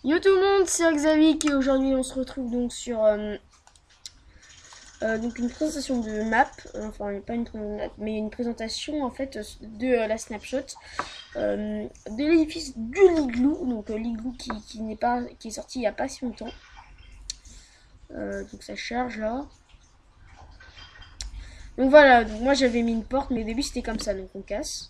Yo tout le monde, c'est Xavier et aujourd'hui on se retrouve donc sur donc une présentation de map, enfin pas une présentation de map, mais une présentation en fait de la snapshot de l'édifice du Liglou, donc Liglou qui n'est pas qui est sorti il y a pas si longtemps. Donc ça charge là. Donc voilà, donc moi j'avais mis une porte, mais au début c'était comme ça, donc on casse.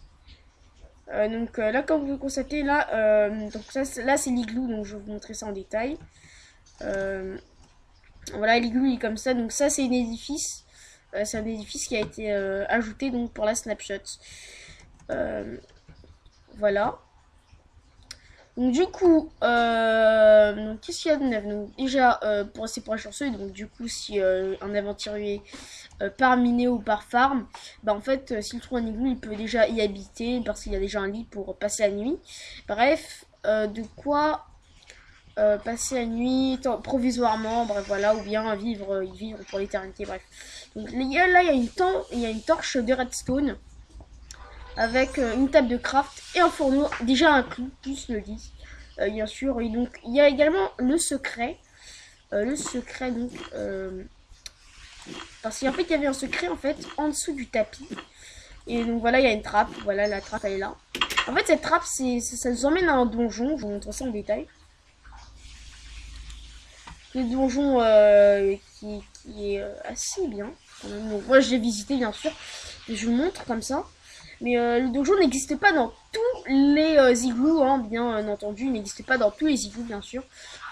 Là comme vous le constatez là, donc ça là c'est l'igloo, donc je vais vous montrer ça en détail. Voilà, l'igloo il est comme ça, donc ça c'est un édifice. C'est un édifice qui a été ajouté donc pour la snapshot. Voilà. Donc du coup, qu'est-ce qu'il y a de neuf? Donc déjà, c'est pour un chanceux, donc du coup, si un aventurier part miné ou par farm, bah en fait, s'il trouve un igloo, il peut déjà y habiter parce qu'il y a déjà un lit pour passer la nuit. Bref, de quoi passer la nuit provisoirement, bref voilà, ou bien vivre pour l'éternité, bref. Donc là, il y a une torche de redstone avec une table de craft et un fourneau déjà inclus, plus le lit, bien sûr. Et donc il y a également le secret donc parce qu'en fait il y avait un secret en fait en dessous du tapis. Et donc voilà, il y a une trappe, voilà la trappe elle est là. En fait cette trappe ça nous emmène à un donjon, je vous montre ça en détail. Le donjon qui est assez bien. Donc, moi je l'ai visité bien sûr, je vous montre comme ça. Mais le donjon n'existe pas dans tous les igloos, hein, bien entendu. Il n'existe pas dans tous les igloos, bien sûr.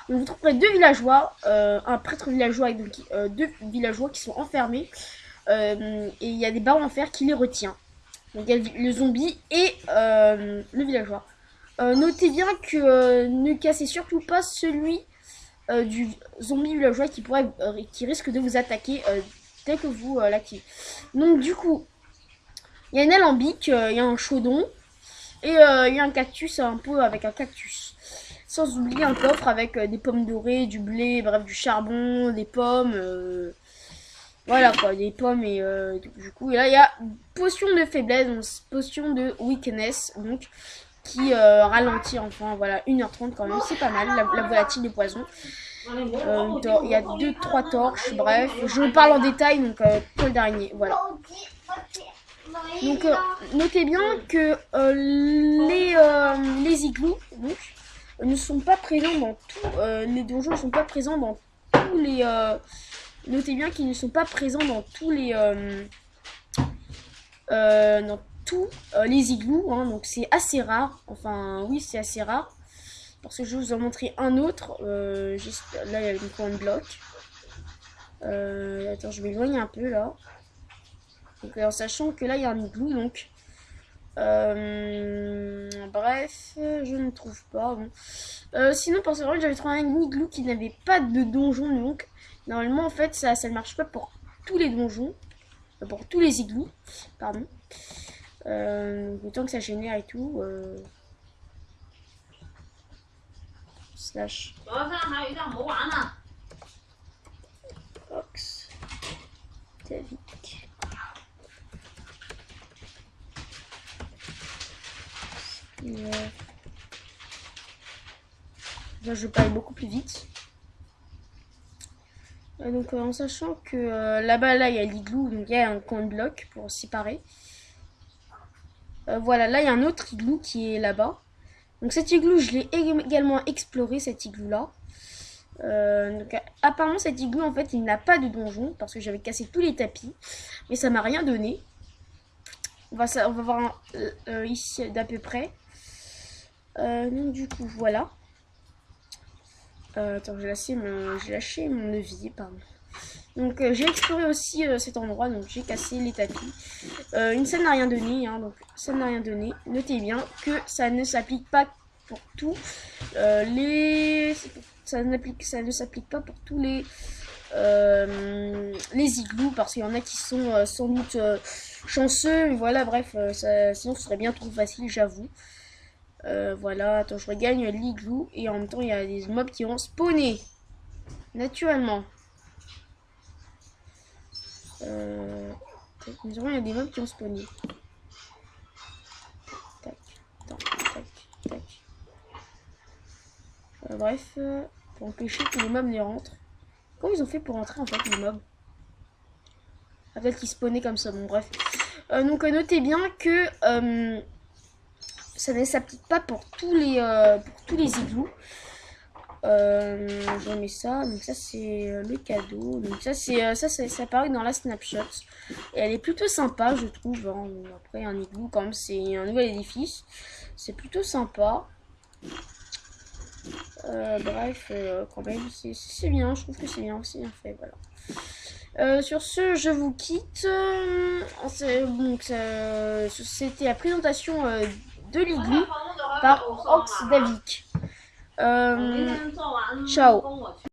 Donc, vous trouverez deux villageois, un prêtre villageois et donc deux villageois qui sont enfermés. Et il y a des barreaux en fer qui les retient. Donc il y a le zombie et le villageois. Notez bien que ne cassez surtout pas celui du zombie villageois qui risque de vous attaquer dès que vous l'activez. Donc du coup, il y a une alambic, il y a un chaudon et il y a un cactus un peu avec un cactus. Sans oublier un coffre avec des pommes dorées, du blé, bref du charbon, des pommes, voilà quoi, des pommes et du coup et là il y a potion de faiblesse, donc potion de weakness donc qui ralentit enfin voilà 1h30 quand même, c'est pas mal la volatile de poison. Il y a 2-3 torches, bref, je vous parle en détail donc toile d'araignée, voilà. Donc notez bien que les igloos donc, ne sont pas présents dans tous les donjons, ne sont pas présents dans tous les notez bien qu'ils ne sont pas présents dans tous les dans tous les igloos, hein, donc c'est assez rare, enfin oui c'est assez rare parce que je vais vous en montrer un autre. Là il y a une point de bloc. Attends, je vais éloigner un peu là. Donc, en sachant que là il y a un igloo, donc bref, je ne trouve pas. Bon. Sinon, pour ce rôle, j'avais trouvé un igloo qui n'avait pas de donjon, donc normalement en fait ça ne marche pas pour tous les donjons, pour tous les igloos, pardon. Autant que ça génère et tout. Slash. Ox. Tavik. Là, je parle beaucoup plus vite. Donc en sachant que là-bas, là, il y a l'igloo, donc il y a un coin de bloc pour séparer. Voilà, là, il y a un autre igloo qui est là-bas. Donc cet igloo, je l'ai également exploré, cet igloo-là. Donc apparemment, cet igloo, en fait, il n'a pas de donjon, parce que j'avais cassé tous les tapis. Mais ça m'a rien donné. On va voir ici d'à peu près. Donc du coup, voilà. Attends, j'ai lâché mon levier, pardon. Donc j'ai exploré aussi cet endroit, donc j'ai cassé les tapis. Une scène n'a rien donné, hein, donc ça n'a rien donné. Notez bien que ça ne s'applique pas pour tous ça ne s'applique pas pour tous les igloos, parce qu'il y en a qui sont sans doute chanceux, mais voilà, bref, sinon ce serait bien trop facile, j'avoue. Voilà, attends, je regagne l'igloo et en même temps il y a des mobs qui vont spawner naturellement. Il y a des mobs qui ont spawné. Tac, tac, tac, tac. bref, pour empêcher que les mobs ne rentrent. Comment ils ont fait pour rentrer en fait les mobs? Ah, peut-être qu'ils spawnaient comme ça, bon bref. Donc notez bien que ça ne s'applique pas pour tous les igloos. Je mets ça, donc ça c'est le cadeau. Donc ça ça apparaît dans la snapshot. Et elle est plutôt sympa, je trouve. Hein. Après un igloo, quand même, c'est un nouvel édifice. C'est plutôt sympa. Bref, quand même, c'est bien. Je trouve que c'est bien fait. Voilà. Sur ce, je vous quitte. C'était la présentation de l'igloo par Ox Davik. Ciao.